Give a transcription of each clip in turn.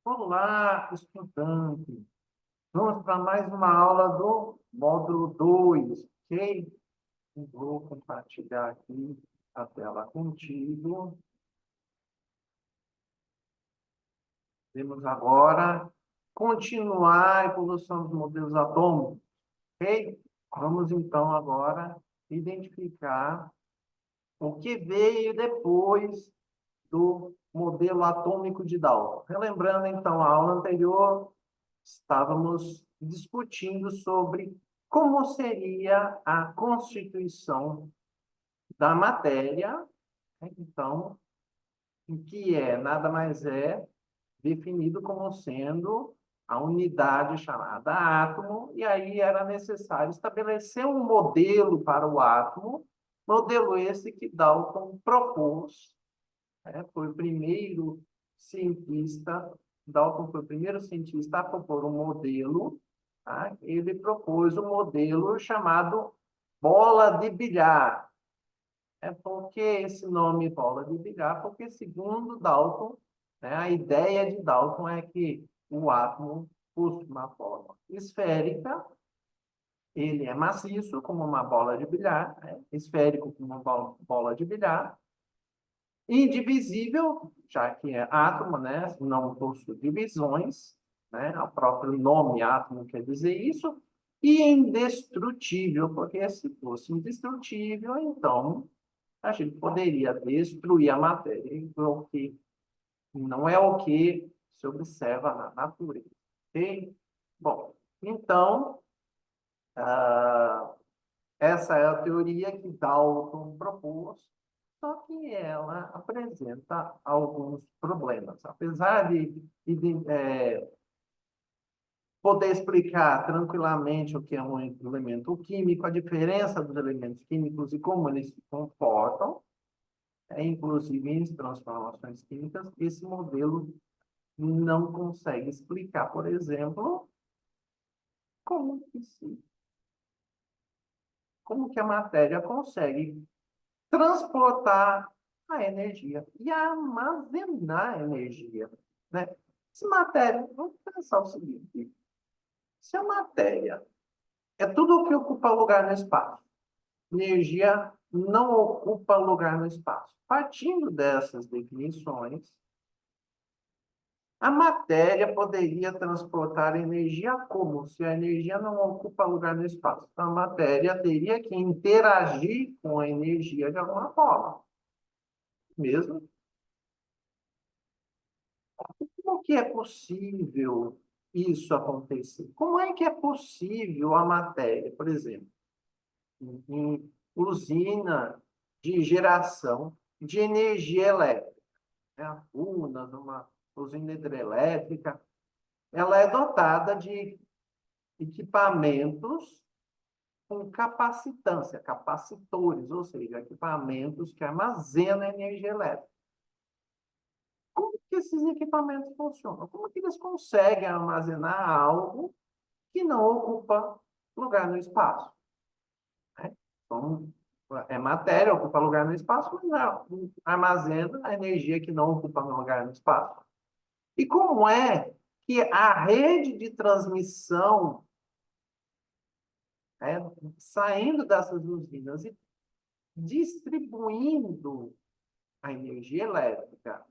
Olá, estudante. Vamos para mais uma aula do módulo 2, ok? Vou compartilhar aqui a tela contigo. Vamos agora continuar a evolução dos modelos atômicos, ok? Vamos então agora identificar o que veio depois do modelo atômico de Dalton. Relembrando então a aula anterior, estávamos discutindo sobre como seria a constituição da matéria, né? Então, o que é, nada mais é definido como sendo a unidade chamada átomo, e aí era necessário estabelecer um modelo para o átomo, modelo esse que Dalton propôs, né? Foi o primeiro cientista, Dalton foi o primeiro cientista a propor um modelo, tá? Ele propôs um modelo chamado bola de bilhar. Por que esse nome bola de bilhar? Porque, segundo Dalton, né, a ideia de Dalton é que o átomo possui uma forma esférica, ele é maciço, como uma bola de bilhar, né? Esférico, como uma bola de bilhar, indivisível, já que é átomo, né? Não possui divisões, né? O próprio nome átomo quer dizer isso, e indestrutível, porque se fosse indestrutível, então a gente poderia destruir a matéria, o que não é o que se observa na natureza. Ok? Bom, então, essa é a teoria que Dalton propôs, só que ela apresenta alguns problemas. Apesar de poder explicar tranquilamente o que é um elemento químico, a diferença dos elementos químicos e como eles se comportam, inclusive em transformações químicas, esse modelo não consegue explicar, por exemplo, como que, como que a matéria consegue transportar a energia e armazenar a energia, né? Se matéria, vamos pensar o seguinte, se a matéria é tudo o que ocupa lugar no espaço, energia não ocupa lugar no espaço. Partindo dessas definições, a matéria poderia transportar energia como? Se a energia não ocupa lugar no espaço. Então, a matéria teria que interagir com a energia de alguma forma. Mesmo? Como que é possível isso acontecer? Como é que é possível a matéria, por exemplo, em usina de geração de energia elétrica, né? A Furnas, uma usina hidrelétrica, ela é dotada de equipamentos com capacitância, capacitores, ou seja, equipamentos que armazenam energia elétrica. Como que esses equipamentos funcionam? Como que eles conseguem armazenar algo que não ocupa lugar no espaço? Né? Então, é matéria, ocupa lugar no espaço, mas armazena a energia que não ocupa lugar no espaço. E como é que a rede de transmissão, né, saindo dessas usinas e distribuindo a energia elétrica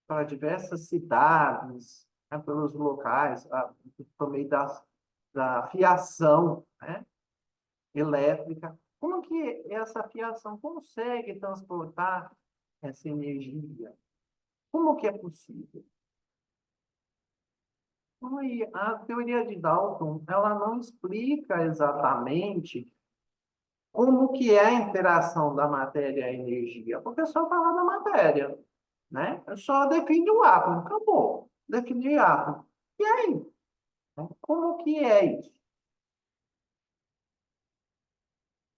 para diversas cidades, né, pelos locais, por meio da fiação, né, elétrica. Como que essa fiação consegue transportar essa energia? Como que é possível? E a teoria de Dalton, ela não explica exatamente como que é a interação da matéria e a energia, porque é só falar da matéria, né? É só define o átomo, acabou. Definir átomo. E aí? Né? Como que é isso?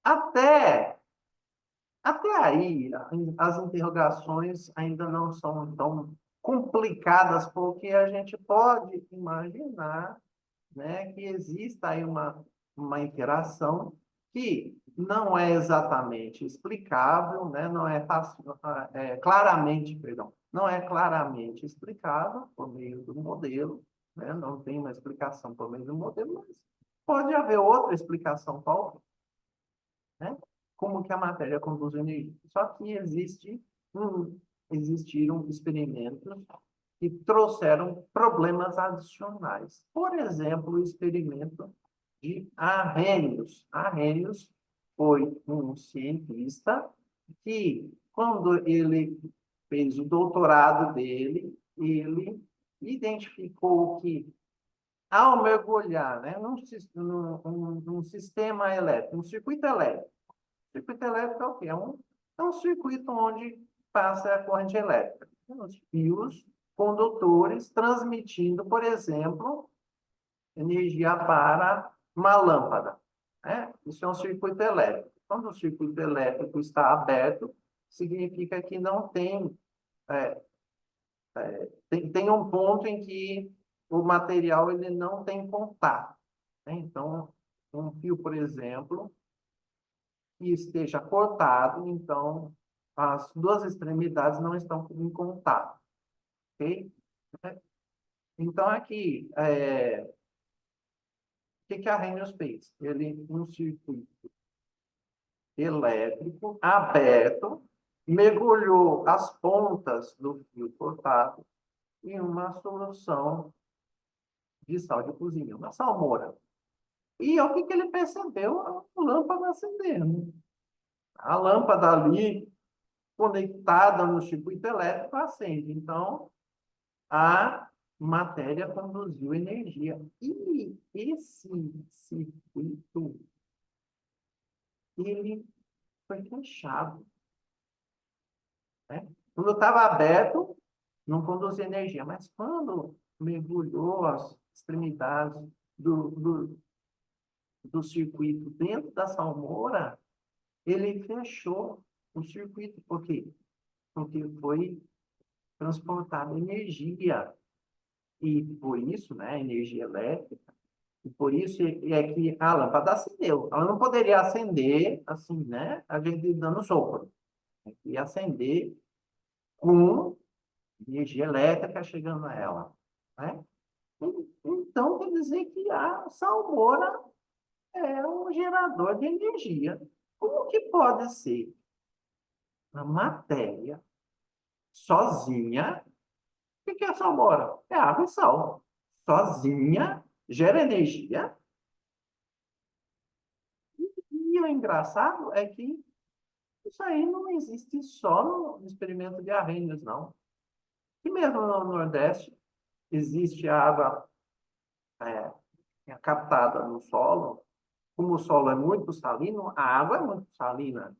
Até, até aí, as interrogações ainda não são tão complicadas, porque a gente pode imaginar, né, que exista aí uma interação que não é exatamente explicável, né, não é, fácil, claramente, perdão, não é claramente explicado por meio do modelo, né? Não tem uma explicação por meio do modelo, mas pode haver outra explicação qualquer, né? Como que a matéria conduz energia. Só que existiram experimentos que trouxeram problemas adicionais. Por exemplo, o experimento de Arrhenius. Arrhenius foi um cientista que, quando ele fez o doutorado dele, ele identificou que, ao mergulhar, né, num sistema elétrico, um circuito elétrico. O circuito elétrico é o quê? É um circuito onde passa a corrente elétrica. Os fios condutores transmitindo, por exemplo, energia para uma lâmpada, né? Isso é um circuito elétrico. Quando o circuito elétrico está aberto, significa que não tem, tem um ponto em que o material ele não tem contato, né? Então, um fio, por exemplo, que esteja cortado, então as duas extremidades não estão em contato, ok? Então, aqui, o que a Arrhenius fez? Ele, um circuito elétrico aberto, mergulhou as pontas do fio cortado em uma solução de sal de cozinha, uma salmoura. E o que ele percebeu? A lâmpada acendendo. A lâmpada ali, conectada no circuito elétrico, acende. Então, a matéria conduziu energia. E esse circuito, ele foi fechado, né? Quando estava aberto, não conduzia energia, mas quando mergulhou as extremidades do circuito dentro da salmoura, ele fechou o circuito. Por quê? Porque foi transportada energia. E por isso, né, energia elétrica, e por isso é que a lâmpada acendeu. Ela não poderia acender assim, né, a gente dando sopro. Ia acender com energia elétrica chegando a ela, né? Então, quer dizer que a salmoura é um gerador de energia. Como que pode ser a matéria sozinha? O que é a salmoura? É água e sal. Sozinha gera energia. E o engraçado é que isso aí não existe só no experimento de Arrhenius, não. E mesmo no Nordeste, existe água captada no solo. Como o solo é muito salino, a água é muito salina.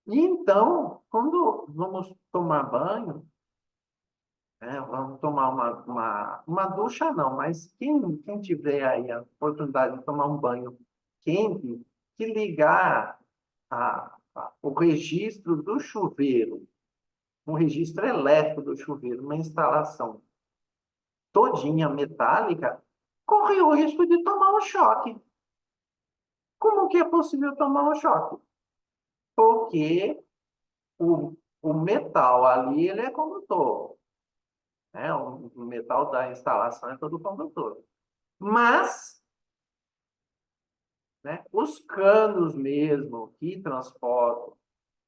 E então, quando vamos tomar banho, né, vamos tomar uma ducha, não, mas quem tiver aí a oportunidade de tomar um banho quente, que ligar o registro do chuveiro, um registro elétrico do chuveiro, uma instalação todinha metálica, corre o risco de tomar um choque. Como que é possível tomar um choque? Porque o metal ali, ele é condutor, né? O metal da instalação é todo condutor. Mas, né, os canos mesmo que transportam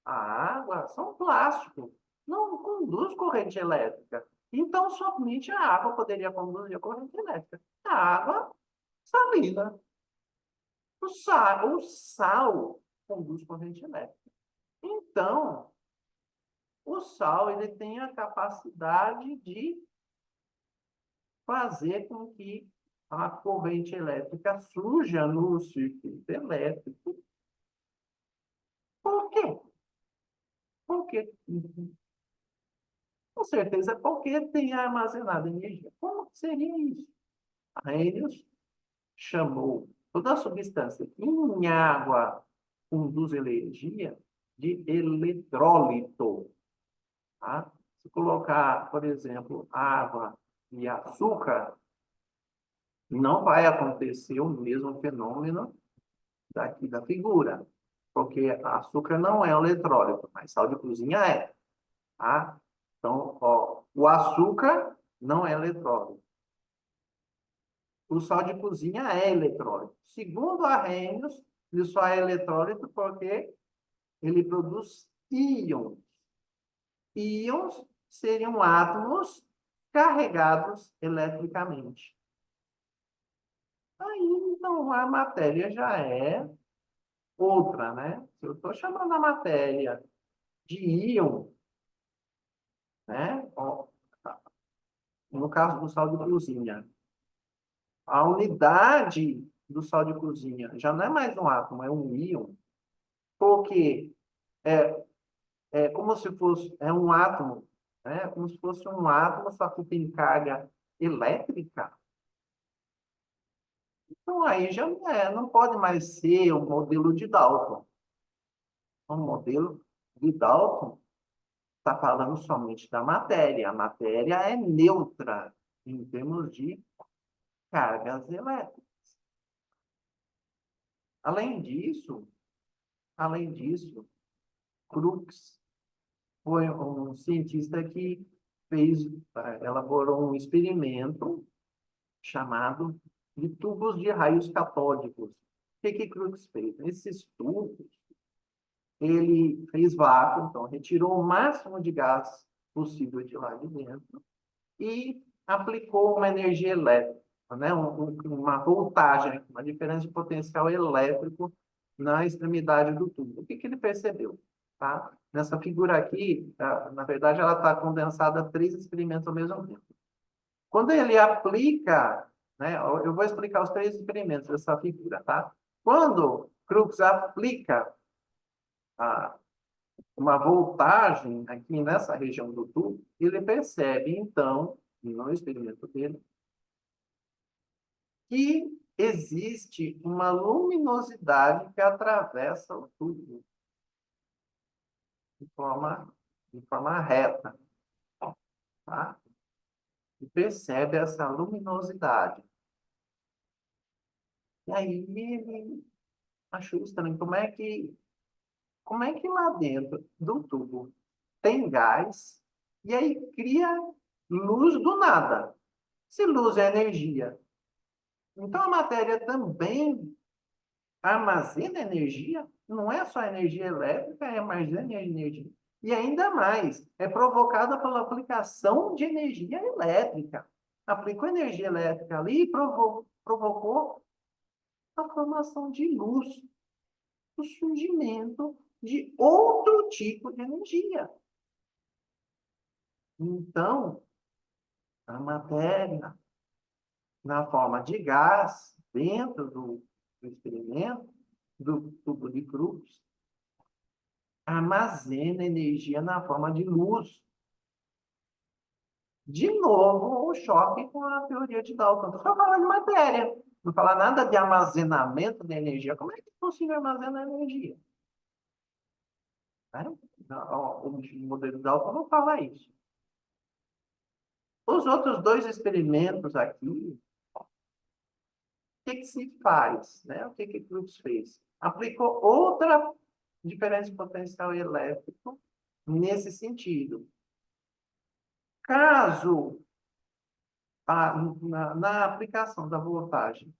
a água são plástico, não conduz corrente elétrica. Então, somente a água poderia conduzir a corrente elétrica. A água salina. O sal conduz corrente elétrica. Então, o sal ele tem a capacidade de fazer com que a corrente elétrica surja no circuito elétrico. Por quê? Porque, com certeza, porque tem armazenada energia. Como seria isso? Arrhenius chamou toda a substância que em água conduz energia de eletrólito. Tá? Se colocar, por exemplo, água e açúcar, não vai acontecer o mesmo fenômeno daqui da figura, porque açúcar não é um eletrólito, mas sal de cozinha é. Tá? Então, ó, o açúcar não é eletrólito. O sal de cozinha é eletrólito. Segundo Arrhenius, ele só é eletrólito porque ele produz íons. Íons seriam átomos carregados eletricamente. Aí, então, a matéria já é outra, né? Se eu estou chamando a matéria de íon, né? Ó, no caso do sal de cozinha, a unidade do sal de cozinha já não é mais um átomo, é um íon, porque é, é como se fosse um átomo, né? Como se fosse um átomo, só que tem carga elétrica. Então, aí já não pode mais ser o modelo de Dalton. O modelo de Dalton está falando somente da matéria. A matéria é neutra em termos de cargas elétricas. Além disso, além disso, Crookes foi um cientista que elaborou um experimento chamado de tubos de raios catódicos. O que Crookes fez? Nesses tubos, ele fez vácuo, então retirou o máximo de gás possível de lá de dentro e aplicou uma energia elétrica, né? Uma voltagem, uma diferença de potencial elétrico na extremidade do tubo. O que ele percebeu? Tá? Nessa figura aqui, na verdade, ela está condensada a 3 experimentos ao mesmo tempo. Quando ele aplica, né? Eu vou explicar os 3 experimentos dessa figura, tá? Quando Crookes aplica uma voltagem aqui nessa região do tubo, ele percebe, então, no experimento dele, que existe uma luminosidade que atravessa o tubo de forma reta, tá? E percebe essa luminosidade. E aí ele achou estranho, como é que lá dentro do tubo tem gás e aí cria luz do nada? Se luz é energia, então a matéria também armazena energia, não é só energia elétrica, é armazena energia. E ainda mais, é provocada pela aplicação de energia elétrica. Aplicou energia elétrica ali e provocou a formação de luz, o surgimento de outro tipo de energia. Então, a matéria, na forma de gás, dentro do experimento, do tubo de Crookes, armazena energia na forma de luz. De novo, o choque com a teoria de Dalton. Só falar de matéria, não falar nada de armazenamento de energia. Como é que é possível armazenar energia? Né? O modelo de Dalton não fala isso. Os outros 2 experimentos aqui, o que se faz? Né? O que Crookes fez? Aplicou outra diferença de potencial elétrico nesse sentido. Caso na aplicação da voltagem,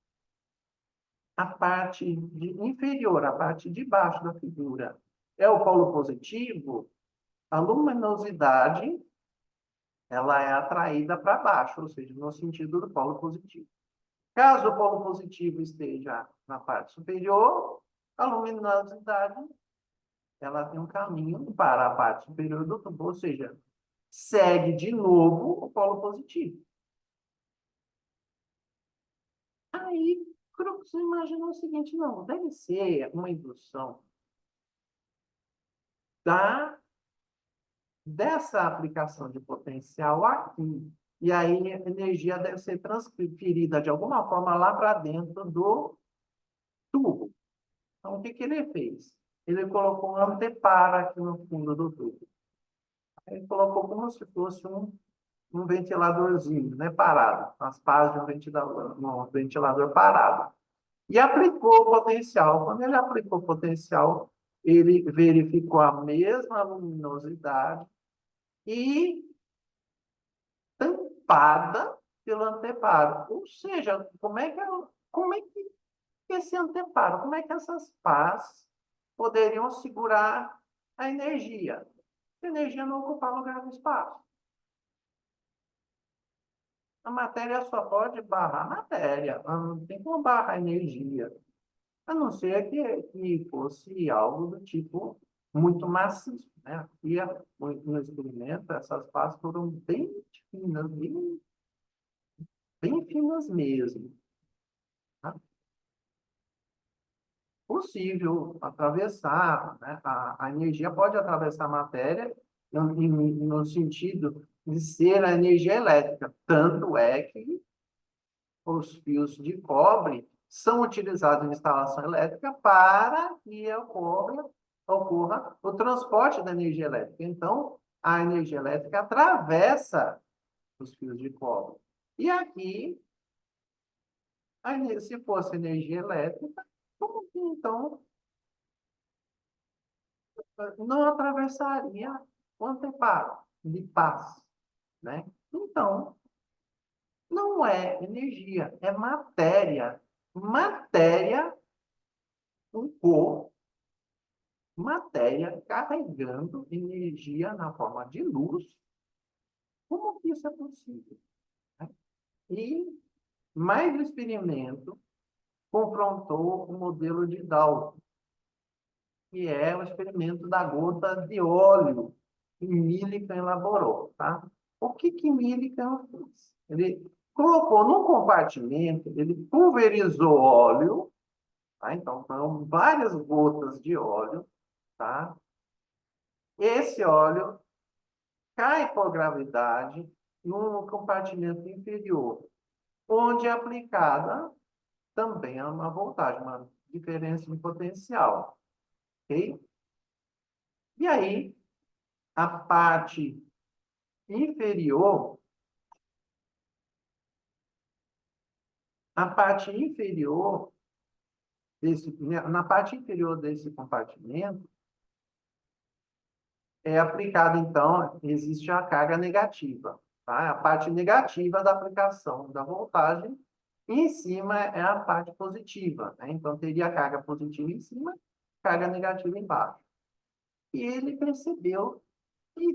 a parte inferior, a parte de baixo da figura, é o polo positivo, a luminosidade ela é atraída para baixo, ou seja, no sentido do polo positivo. Caso o polo positivo esteja na parte superior, a luminosidade ela tem um caminho para a parte superior do tubo, ou seja, segue de novo o polo positivo. Aí, Crookes imaginou o seguinte, não, deve ser uma indução dessa aplicação de potencial aqui. E aí a energia deve ser transferida de alguma forma lá para dentro do tubo. Então, o que ele fez? Ele colocou um anteparo aqui no fundo do tubo. Ele colocou como se fosse um ventiladorzinho, né, parado, as pás de um ventilador parado. E aplicou o potencial. Quando ele aplicou o potencial, ele verificou a mesma luminosidade e ocupada pelo anteparo. Ou seja, como é que esse anteparo, como é que essas pás poderiam segurar a energia? Se a energia não ocupar lugar no espaço. A matéria só pode barrar a matéria, não tem como barrar a energia. A não ser que fosse algo do tipo muito maciço, né? Aqui, no experimento, essas pás foram bem finas, bem finas mesmo. Tá? Possível atravessar, né? A energia pode atravessar a matéria no sentido de ser a energia elétrica. Tanto é que os fios de cobre são utilizados em instalação elétrica para que ocorra o transporte da energia elétrica. Então, a energia elétrica atravessa os fios de cobre. E aqui, se fosse energia elétrica, como que então não atravessaria o anteparo de paz, né? Então, não é energia, é matéria. Matéria, um corpo, matéria carregando energia na forma de luz. Como que isso é possível? E mais um experimento confrontou o modelo de Dalton, que é o experimento da gota de óleo que Millikan elaborou, tá? O que Millikan fez? Ele colocou num compartimento, ele pulverizou óleo, tá? Então, foram várias gotas de óleo, tá? Esse óleo cai por gravidade no compartimento inferior, onde é aplicada também uma voltagem, uma diferença de potencial, ok? E aí, a parte inferior, a parte inferior na parte inferior desse compartimento, é aplicada, então, existe a carga negativa, tá? A parte negativa da aplicação da voltagem, e em cima é a parte positiva, né? Então, teria a carga positiva em cima, carga negativa embaixo. E ele percebeu que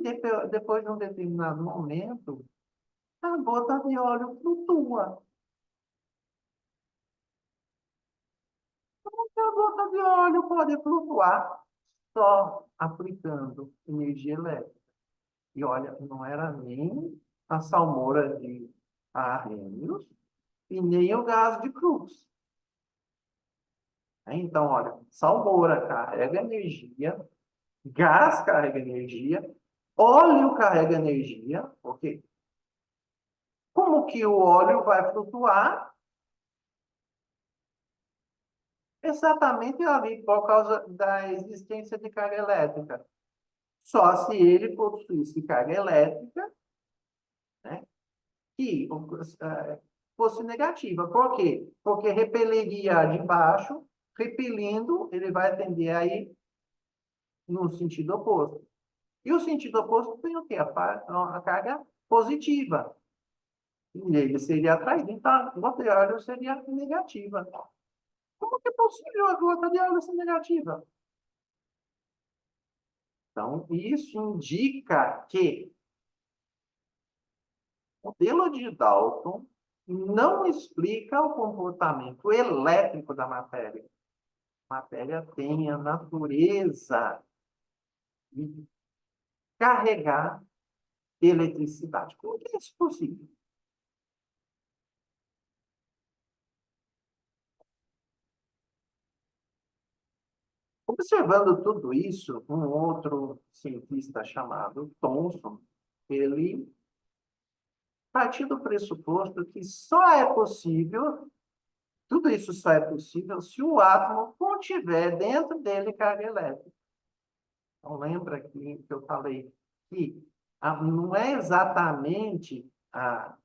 depois de um determinado momento, a gota de óleo flutua. A gota de óleo pode flutuar só aplicando energia elétrica. E olha, não era nem a salmoura de Arrhenius e nem o gás de Cruz. Então, olha, salmoura carrega energia, gás carrega energia, óleo carrega energia, ok? Como que o óleo vai flutuar? Exatamente ali, por causa da existência de carga elétrica. Só se ele possuísse carga elétrica, né, que fosse negativa. Por quê? Porque repeliria de baixo, repelindo, ele vai tender a ir no sentido oposto. E o sentido oposto tem o quê? A carga positiva. E ele seria atraído. Então, a gota de óleo seria negativa. Como que é possível a gota de óleo ser negativa? Então, isso indica que o modelo de Dalton não explica o comportamento elétrico da matéria. A matéria tem a natureza de carregar eletricidade. Como que é isso possível? Observando tudo isso, um outro cientista chamado Thomson, ele partiu do pressuposto que só é possível, tudo isso só é possível se o átomo contiver dentro dele carga elétrica. Então, lembra que eu falei que não é exatamente a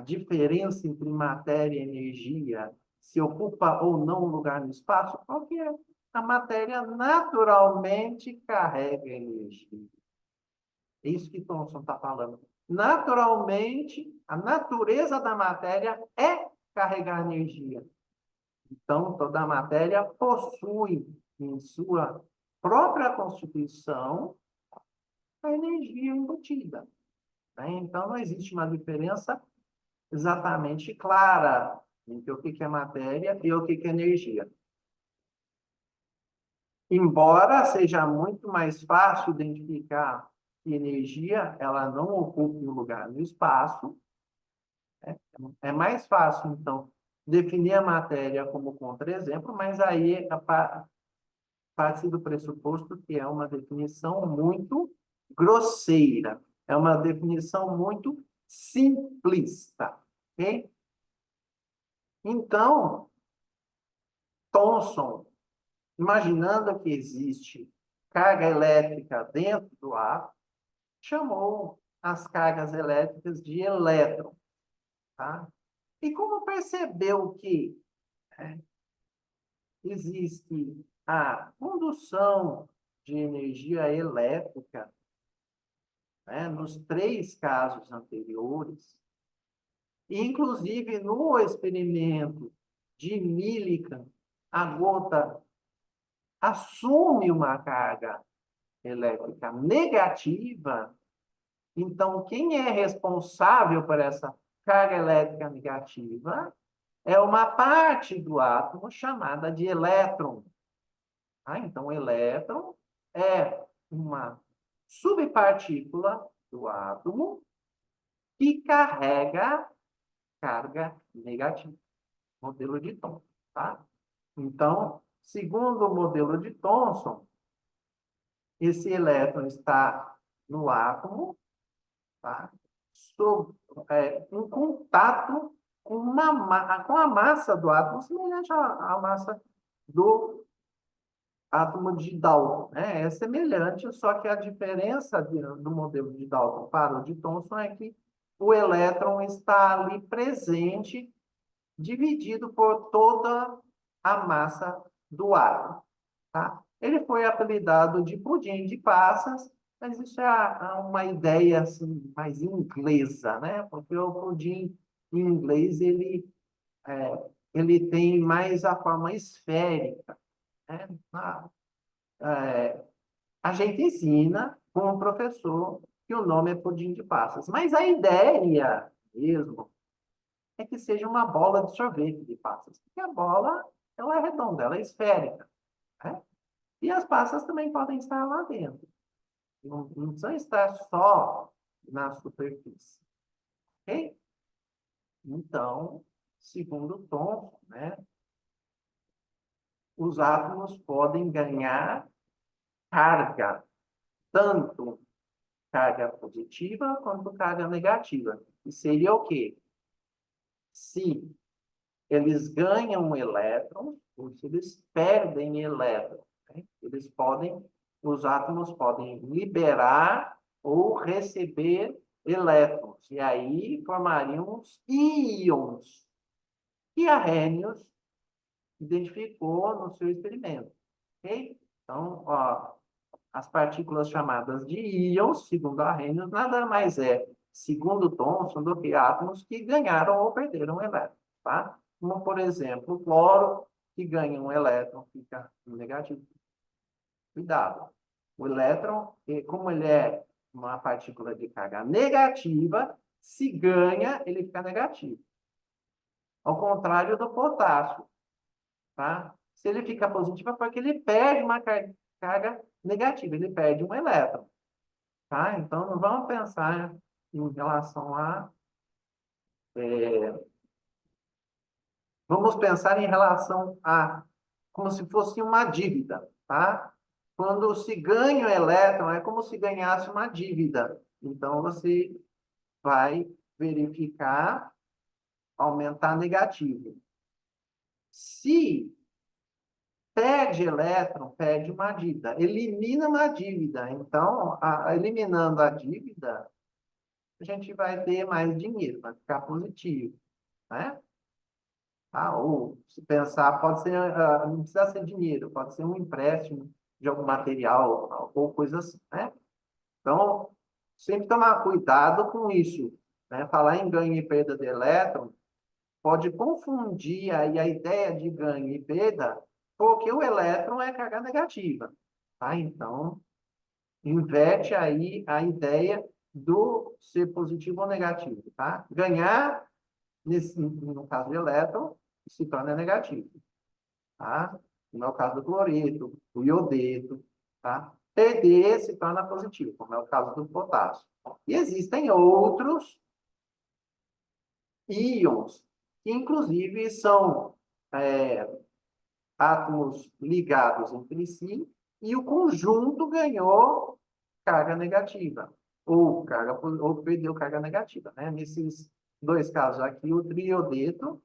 diferença entre matéria e energia, se ocupa ou não lugar no espaço, porque a matéria naturalmente carrega energia. É isso que Thomson está falando. naturalmente, a natureza da matéria é carregar energia. Então, toda a matéria possui em sua própria constituição a energia embutida, né? Então, não existe uma diferença exatamente clara entre o que é matéria e o que é energia. Embora seja muito mais fácil identificar que energia ela não ocupa um lugar no espaço, é mais fácil, então, definir a matéria como contra-exemplo, mas aí parte do pressuposto que é uma definição muito grosseira, é uma definição muito simplista, ok? Então, Thomson, imaginando que existe carga elétrica dentro do átomo, chamou as cargas elétricas de elétron, tá? E como percebeu que existe a condução de energia elétrica, né, nos três casos anteriores, e inclusive no experimento de Millikan, a gota assume uma carga elétrica negativa. Então, quem é responsável por essa carga elétrica negativa é uma parte do átomo chamada de elétron. Então, o elétron é uma subpartícula do átomo que carrega carga negativa. Modelo de Thomson, tá? Então, segundo o modelo de Thomson, esse elétron está no átomo, tá? Em contato com a massa do átomo, semelhante à massa do átomo de Dalton, né? É semelhante, só que a diferença do modelo de Dalton para o de Thomson é que o elétron está ali presente, dividido por toda a massa do átomo, tá? Ele foi apelidado de pudim de passas, mas isso é uma ideia assim, mais inglesa, né? Porque o pudim em inglês ele tem mais a forma esférica, né? A gente ensina com o professor que o nome é pudim de passas, mas a ideia mesmo é que seja uma bola de sorvete de passas, porque a bola ela é redonda, ela é esférica, né? E as passas também podem estar lá dentro. Não precisa estar só na superfície. Ok? Então, segundo Thomson, né, os átomos podem ganhar carga, tanto carga positiva quanto carga negativa. E seria o quê? Se eles ganham elétrons ou se eles perdem elétrons, né? Os átomos podem liberar ou receber elétrons, e aí formariam os íons, que Arrhenius identificou no seu experimento. Ok? Então, ó, as partículas chamadas de íons, segundo Arrhenius, nada mais é, segundo Thomson, do que átomos que ganharam ou perderam elétrons, tá? Como, por exemplo, o cloro, que ganha um elétron, fica negativo. Cuidado. O elétron, como ele é uma partícula de carga negativa, se ganha, ele fica negativo. Ao contrário do potássio, tá? Se ele fica positivo, é porque ele perde uma carga negativa, ele perde um elétron, tá? Então, não vamos pensar em relação a... vamos pensar em relação a... como se fosse uma dívida, tá? Quando se ganha o elétron, é como se ganhasse uma dívida. Então, você vai verificar aumentar negativo. Se perde elétron, perde uma dívida. Elimina uma dívida. Então, eliminando a dívida, a gente vai ter mais dinheiro, vai ficar positivo, né? Ou, se pensar, pode ser, não precisa ser dinheiro, pode ser um empréstimo de algum material ou coisa assim, né? Então, sempre tomar cuidado com isso, né? Falar em ganho e perda de elétron pode confundir aí a ideia de ganho e perda, porque o elétron é carga negativa, tá? Então, inverte aí a ideia do ser positivo ou negativo, tá? Ganhar, no caso do elétron, se torna negativo, tá? No é o caso do cloreto, o iodeto, tá? Perder se torna positivo, como é o caso do potássio. E existem outros íons, que inclusive são átomos ligados entre si, e o conjunto ganhou carga negativa, ou perdeu carga negativa, né? Nesses dois casos aqui, o triodeto,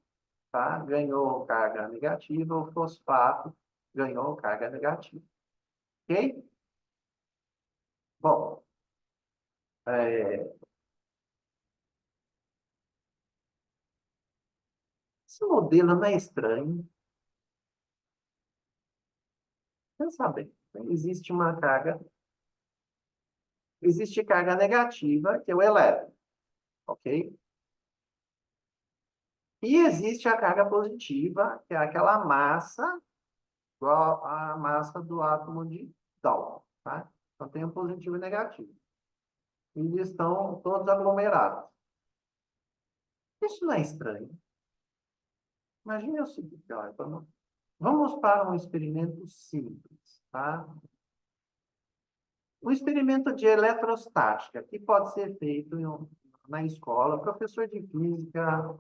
tá? Ganhou carga negativa, o fosfato ganhou carga negativa. Ok? Bom, esse modelo não é estranho. Pensa bem, né? Existe carga negativa, que é o elétron, ok? E existe a carga positiva, que é aquela massa igual à massa do átomo de Dalton, tá? Então tem o positivo e o negativo. E eles estão todos aglomerados. Isso não é estranho. Imagine o seguinte, olha, vamos para um experimento simples, tá? Um experimento de eletrostática, que pode ser feito na escola. O professor de física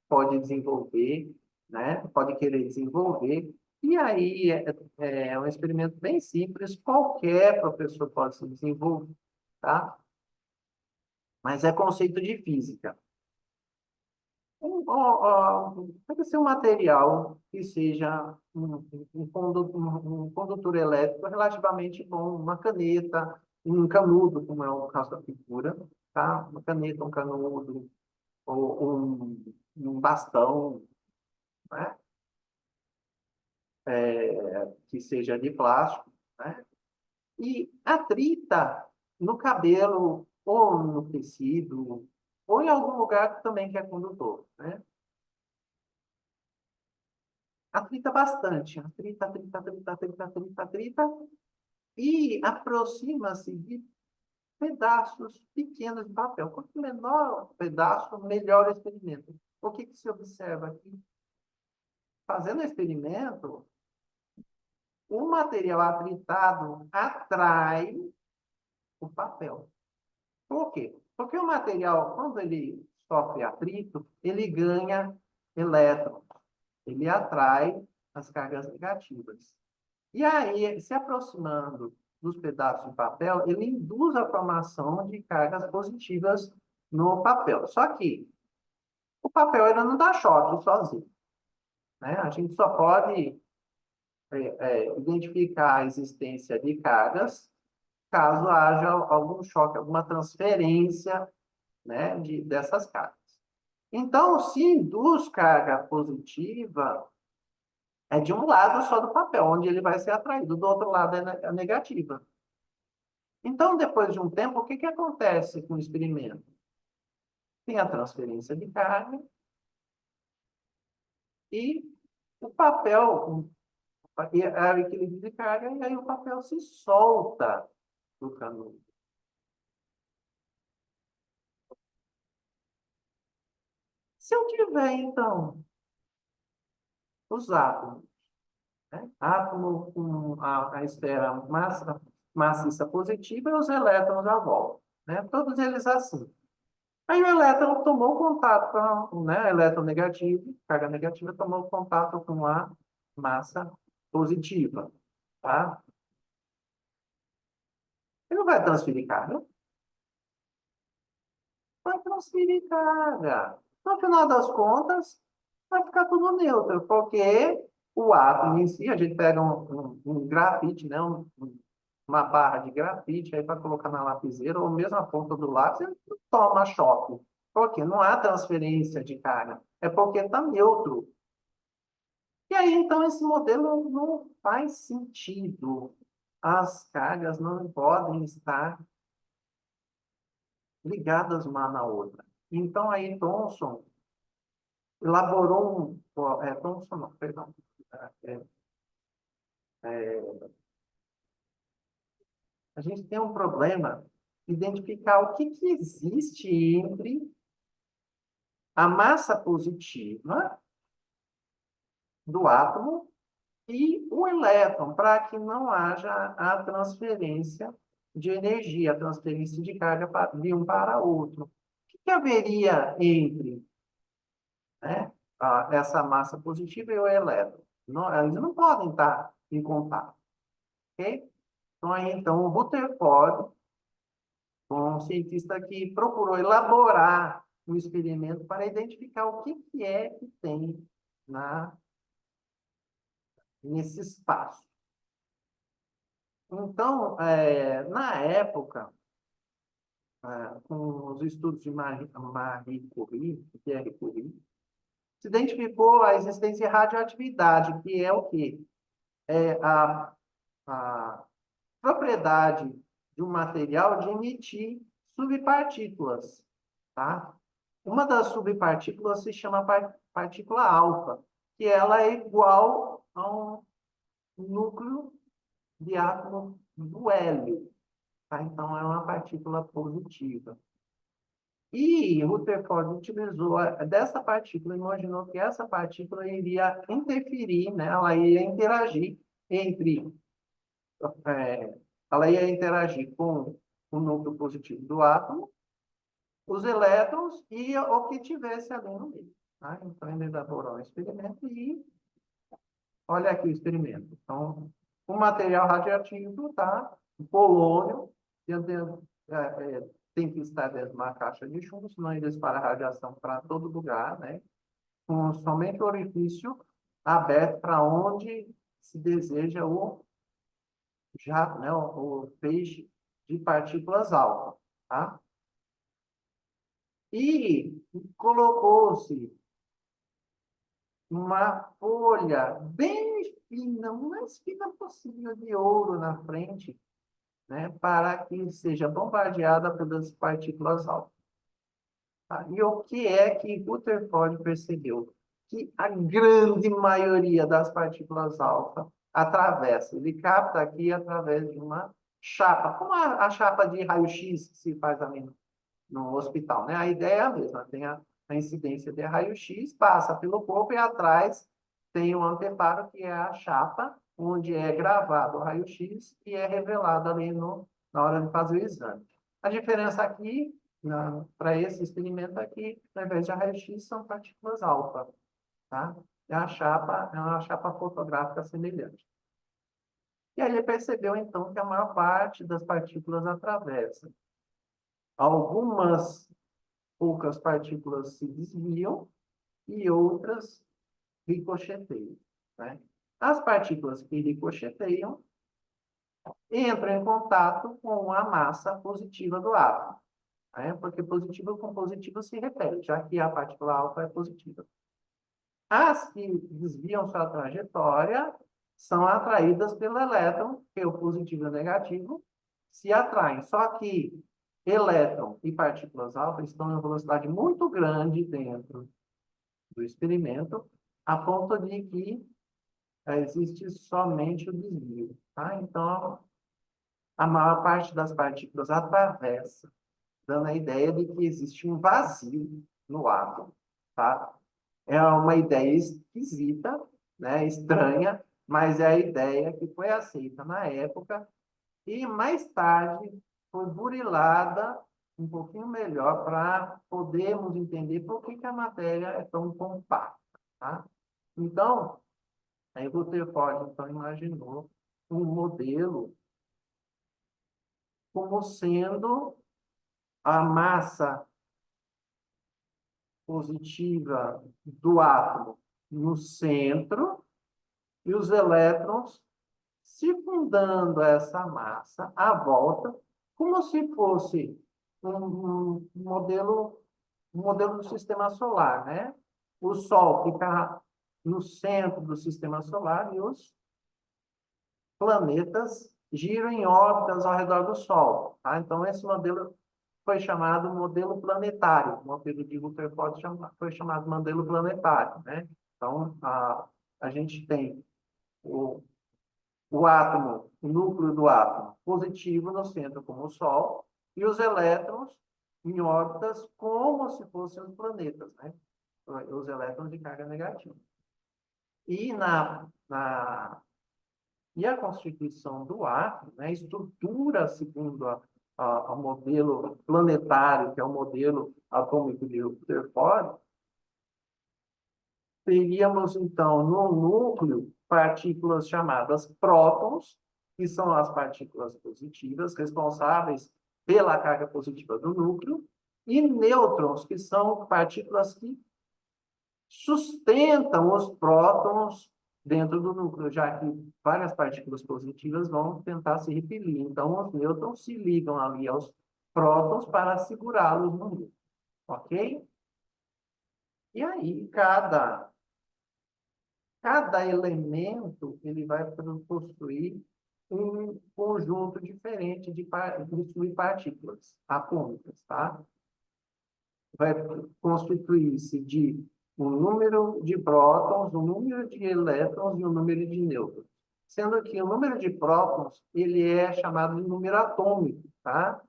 pode desenvolver, né? Pode querer desenvolver. E aí é um experimento bem simples, qualquer professor pode se desenvolver, tá? Mas é conceito de física. Deve ser um material que seja um condutor elétrico relativamente bom, uma caneta, um canudo, como é o caso da pintura, tá? Uma caneta, um canudo, ou um bastão, né? Que seja de plástico, né? E atrita no cabelo, ou no tecido, ou em algum lugar também que é condutor, né? Atrita bastante, atrita, atrita, atrita, atrita, atrita, atrita, e aproxima-se de pedaços pequenos de papel. Quanto menor o pedaço, melhor o experimento. O que se observa aqui? Fazendo o experimento, o material atritado atrai o papel. Por quê? Porque o material, quando ele sofre atrito, ele ganha elétrons, ele atrai as cargas negativas. E aí, se aproximando dos pedaços de papel, ele induz a formação de cargas positivas no papel. Só que o papel ainda não dá choque sozinho, né? A gente só pode identificar a existência de cargas caso haja algum choque, alguma transferência, né, dessas cargas. Então, se induz carga positiva, é de um lado só do papel, onde ele vai ser atraído, do outro lado é negativa. Então, depois de um tempo, o que acontece com o experimento? Tem a transferência de carga e o papel, é o equilíbrio de carga, e aí o papel se solta do canudo. Se eu tiver, então, os átomos, né? Átomo com a esfera maciça positiva e os elétrons à volta, né? Todos eles assim. Aí o elétron tomou contato com, né, elétron negativo, carga negativa, tomou contato com a massa positiva, tá? Ele não vai transferir carga, vai transferir carga. No final das contas, vai ficar tudo neutro, porque o átomo em si, a gente pega um grafite, né, uma barra de grafite aí para colocar na lapiseira, ou mesmo a ponta do lápis, ele não toma choque. Porque não há transferência de carga. É porque está neutro. E aí, então, esse modelo não faz sentido. As cargas não podem estar ligadas uma na outra. Então, aí Thomson elaborou Thomson não, perdão. É, a gente tem um problema identificar o que existe entre a massa positiva do átomo e o elétron, para que não haja a transferência de energia, a transferência de carga de um para outro. O que haveria entre, né, essa massa positiva e o elétron? Não, eles não podem estar em contato, ok? Então, o Rutherford, um cientista que procurou elaborar um experimento para identificar o que é que tem nesse espaço. Então, na época, com os estudos de Marie Curie, Pierre Curie, se identificou a existência de radioatividade, que é o quê? É a propriedade de um material de emitir subpartículas, tá? Uma das subpartículas se chama partícula alfa, que ela é igual a um núcleo de átomo do hélio, tá? Então, é uma partícula positiva. E Rutherford utilizou dessa partícula, imaginou que essa partícula iria interferir, né? Ela ia interagir entre, é, ela ia interagir com o núcleo positivo do átomo, os elétrons e o que tivesse ali no meio. Tá? Então, ele elaborou um experimento e olha aqui o experimento. Então, o material radioativo, tá? O polônio, tem que estar dentro de uma caixa de chumbo, senão ele dispara radiação para todo lugar, né? Com somente o orifício aberto para onde se deseja o jato, né? O feixe de partículas alfa, tá? E colocou-se uma folha bem fina, o mais fina possível de ouro na frente, né, para que seja bombardeada pelas partículas alfa. Tá? E o que é que Rutherford percebeu? Que a grande maioria das partículas alfa atravessa. Ele capta aqui através de uma chapa, como a chapa de raio-x que se faz ali no hospital, né? A ideia é a mesma, tem a incidência de raio-x, passa pelo corpo e atrás tem o anteparo, que é a chapa, onde é gravado o raio-x e é revelado ali na hora de fazer o exame. A diferença aqui, para esse experimento aqui, ao invés de raio-x, são partículas alfa, tá? É uma chapa fotográfica semelhante. E aí ele percebeu, então, que a maior parte das partículas atravessa. Algumas poucas partículas se desviam e outras ricocheteiam, né? As partículas que ricocheteiam entram em contato com a massa positiva do átomo, né? Porque positivo com positivo se repete, já que a partícula alfa é positiva. As que desviam sua trajetória são atraídas pelo elétron, que é o positivo e o negativo, se atraem. Só que elétron e partículas alfa estão em uma velocidade muito grande dentro do experimento, a ponto de que existe somente o desvio. Tá? Então, a maior parte das partículas atravessa, dando a ideia de que existe um vazio no átomo. Tá? É uma ideia esquisita, né? Estranha, mas é a ideia que foi aceita na época e mais tarde foi burilada um pouquinho melhor para podermos entender por que a matéria é tão compacta. Tá? Então, aí Rutherford então, imaginou um modelo como sendo a massa positiva do átomo no centro e os elétrons circundando essa massa à volta, como se fosse um modelo do sistema solar, né? O Sol fica no centro do sistema solar e os planetas giram em órbitas ao redor do Sol. Tá? Então, esse modelo foi chamado modelo planetário. O modelo de Rutherford foi chamado modelo planetário, né? Então, a gente tem o átomo, o núcleo do átomo positivo no centro, como o Sol, e os elétrons em órbitas como se fossem os planetas, né? Os elétrons de carga negativa. E e a constituição do átomo, né, a estrutura segundo o modelo planetário, que é o modelo atômico de Rutherford, teríamos, então, no núcleo, partículas chamadas prótons, que são as partículas positivas, responsáveis pela carga positiva do núcleo, e nêutrons, que são partículas que sustentam os prótons dentro do núcleo, já que várias partículas positivas vão tentar se repelir. Então, os nêutrons se ligam ali aos prótons para segurá-los no núcleo. Ok? E aí, cada elemento ele vai construir um conjunto diferente de partículas atômicas, tá? Vai constituir-se de um número de prótons, um número de elétrons e um número de nêutrons. Sendo que o número de prótons, ele é chamado de número atômico, tá?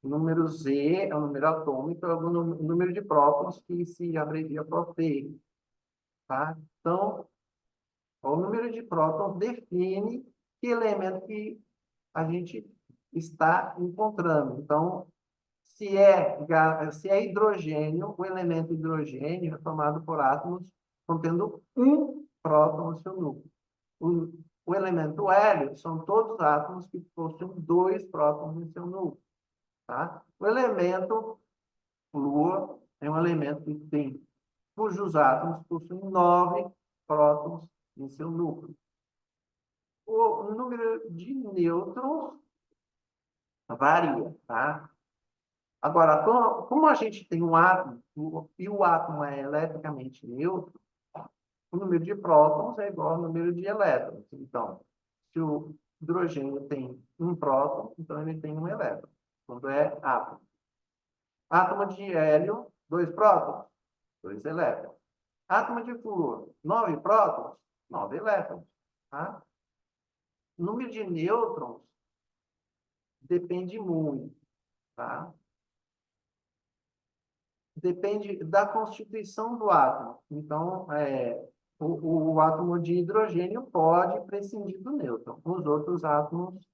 O número Z é o número atômico, é o número de prótons que se abrevia proteína, tá? Então, o número de prótons define que elemento que a gente está encontrando. Então, se é hidrogênio, o elemento hidrogênio é formado por átomos contendo um próton no seu núcleo. O elemento hélio são todos átomos que possuem dois prótons no seu núcleo. Tá? O elemento flúor é um elemento que tem, cujos átomos possuem 9 prótons em seu núcleo. O número de nêutrons varia, tá? Agora, como a gente tem um átomo, e o átomo é eletricamente neutro, o número de prótons é igual ao número de elétrons. Então, se o hidrogênio tem um próton, então ele tem um elétron, quando é átomo. Átomo de hélio, 2 prótons, 2 elétrons. Átomo de flúor, 9 prótons, 9 elétrons. Tá? O número de nêutrons depende muito, tá? Depende da constituição do átomo. Então, o átomo de hidrogênio pode prescindir do nêutron. Os outros átomos,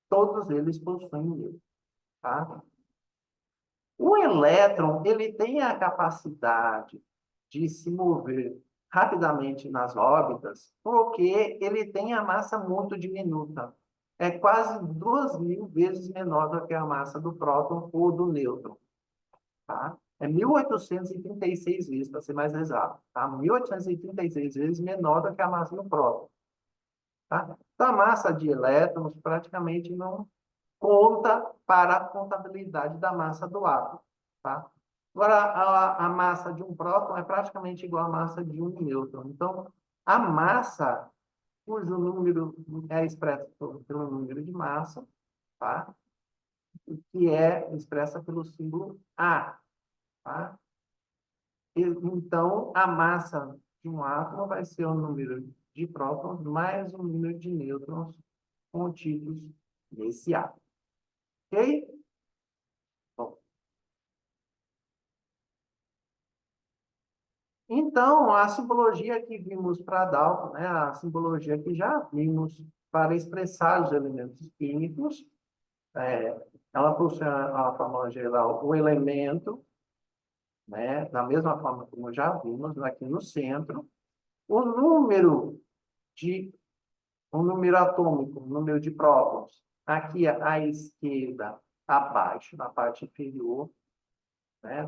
todos eles possuem nêutron. Tá? O elétron, ele tem a capacidade de se mover rapidamente nas órbitas, porque ele tem a massa muito diminuta. É quase 2.000 vezes menor do que a massa do próton ou do nêutron. Tá? É 1.836 vezes, para ser mais exato. Tá? 1.836 vezes menor do que a massa do próton. Tá? Então, a massa de elétrons praticamente não conta para a contabilidade da massa do átomo. Tá? Agora, a massa de um próton é praticamente igual à massa de um nêutron. Então, a massa, cujo número é expresso pelo número de massa, tá? Que é expressa pelo símbolo A. Tá? Então, a massa de um átomo vai ser o número de prótons mais o número de nêutrons contidos nesse átomo. Ok? Bom, então, a simbologia que vimos para Dalton, né, a simbologia que já vimos para expressar os elementos químicos, ela possui a fórmula geral, o elemento, né, da mesma forma como já vimos aqui no centro, o número de um número atômico, um número de prótons, aqui à esquerda, abaixo, na parte inferior, né,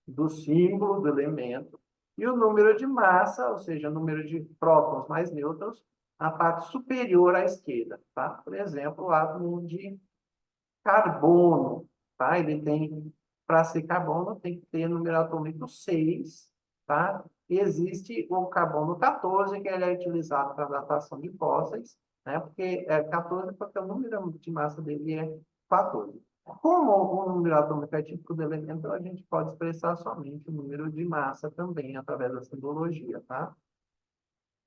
do símbolo do elemento, e o número de massa, ou seja, o número de prótons mais nêutrons, na parte superior à esquerda. Tá? Por exemplo, o átomo de carbono. Tá? Ele tem, para ser carbono, tem que ter número atômico 6. Tá? Existe o carbono 14, que ele é utilizado para datação de fósseis, né? Porque é 14 porque o número de massa dele é 14. Como o número atômico é típico do elemento, a gente pode expressar somente o número de massa também, através da simbologia, tá?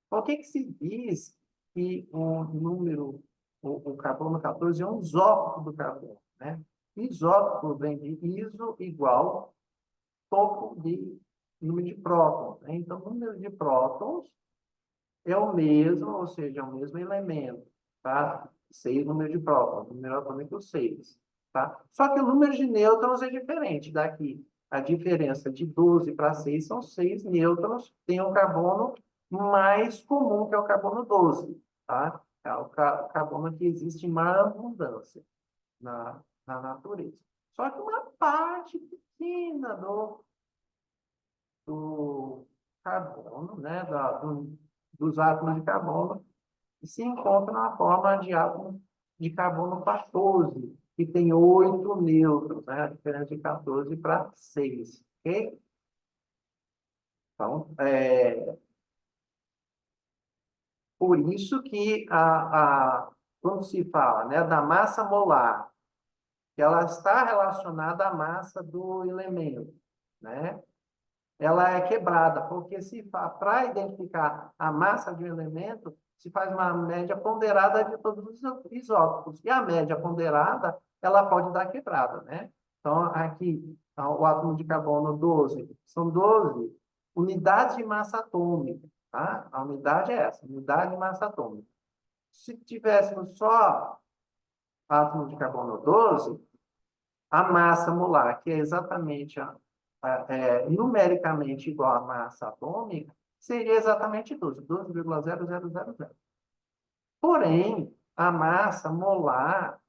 Por que que se diz que o número, o carbono 14 é um isótopo do carbono, né? Isótopo vem de iso igual topo de número de prótons, né? Então, o número de prótons é o mesmo, ou seja, é o mesmo elemento, tá? 6 número de prótons, número atômico 6, tá? Só que o número de nêutrons é diferente daqui. A diferença de 12 para 6 são 6 nêutrons, tem o carbono mais comum, que é o carbono 12, tá? É o carbono que existe em maior abundância na natureza. Só que uma parte pequena do carbono, né, dos átomos de carbono, se encontra na forma de átomo de carbono 14, que tem 8 nêutrons, né, a diferença de 14 para 6. Ok? Então, por isso que quando se fala, né, da massa molar, que ela está relacionada à massa do elemento, né? Ela é quebrada, porque se para identificar a massa de um elemento, se faz uma média ponderada de todos os isótopos. E a média ponderada, ela pode dar quebrada, né? Então, aqui, o átomo de carbono 12, são 12 unidades de massa atômica, tá? A unidade é essa, unidade de massa atômica. Se tivéssemos só átomo de carbono 12, a massa molar, que é exatamente numericamente igual à massa atômica, seria exatamente 12, 12,0000. Porém, a massa molar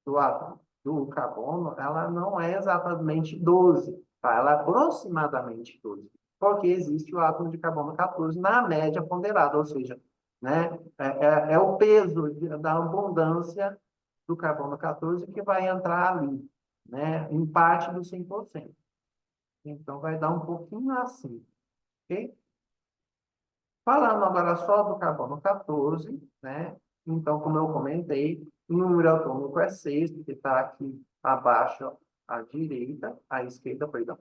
do átomo do carbono, ela não é exatamente 12, tá? Ela é aproximadamente 12, porque existe o átomo de carbono 14 na média ponderada, ou seja, né, é o peso da abundância do carbono 14 que vai entrar ali, né, em parte dos 100%. Então, vai dar um pouquinho assim, ok? Falando agora só do carbono 14, né? Então, como eu comentei, o número atômico é 6, porque está aqui abaixo à direita, à esquerda, perdão,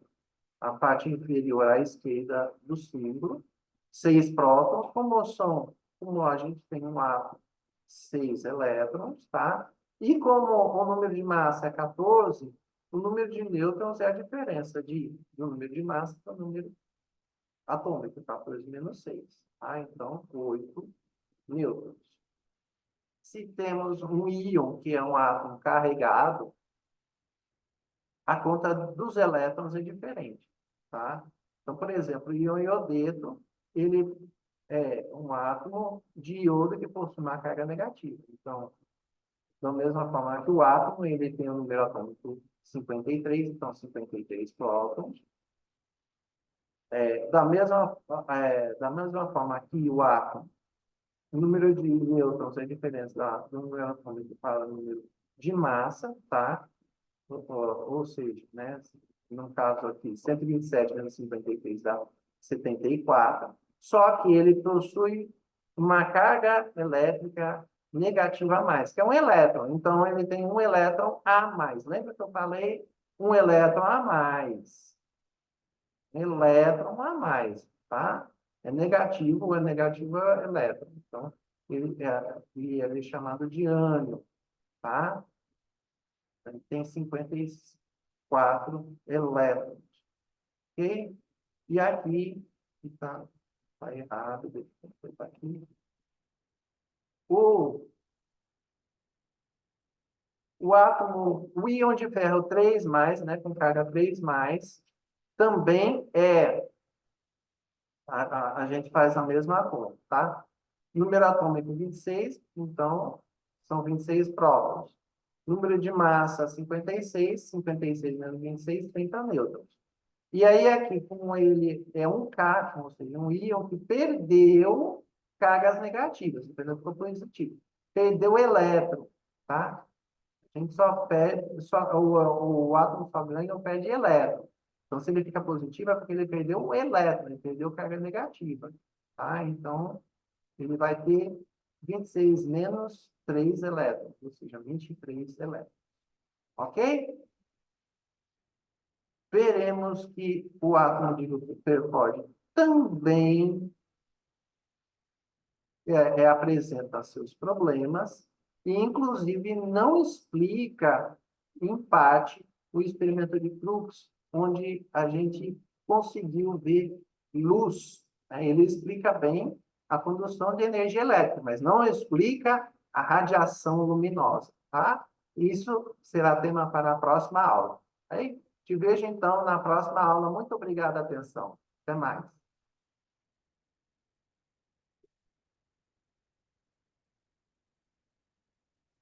a parte inferior à esquerda do símbolo. 6 prótons, como a gente tem um átomo, 6 elétrons, tá? E como o número de massa é 14, o número de nêutrons é a diferença do número de massa para o número atômico, 14 menos 6. Tá? Então, 8 nêutrons. Se temos um íon, que é um átomo carregado, a conta dos elétrons é diferente. Tá? Então, por exemplo, o íon iodeto, ele é um átomo de iodo que possui uma carga negativa. Então, da mesma forma que o átomo, ele tem um número atômico 53, então 53 prótons. Da mesma forma que o átomo, o número de nêutrons é diferente do número atômico para o número de massa, tá? Ou seja, né, no caso aqui, 127 menos 53 dá 74, só que ele possui uma carga elétrica negativa a mais, que é um elétron. Então, ele tem um elétron a mais. Lembra que eu falei? Um elétron a mais. Elétron a mais, tá? É negativo é elétron. Então, ele é chamado de ânion, tá? Ele tem 54 elétrons, ok? E aqui, está errado, deixa eu botar aqui. O, o íon de ferro 3+, né, com carga 3+, também a gente faz a mesma conta, tá? Número atômico 26, então são 26 prótons. Número de massa 56, 56 menos 26, 30 nêutrons. E aí aqui, como ele é um cátion, ou seja, um íon que perdeu cargas negativas, perdeu ficou positivo. Perdeu elétron, tá? A gente só perde, o átomo só ganha ou perde elétron. Então, se ele fica positivo, é porque ele perdeu o elétron, ele perdeu carga negativa. Tá? Então, ele vai ter 26 menos 3 elétrons, ou seja, 23 elétrons. Ok? Veremos que o átomo de Rutherford também apresenta seus problemas e, inclusive, não explica, em parte, o experimento de Crookes, onde a gente conseguiu ver luz, né? Ele explica bem a condução de energia elétrica, mas não explica a radiação luminosa, tá? Isso será tema para a próxima aula. Aí, te vejo, então, na próxima aula. Muito obrigado pela atenção. Até mais.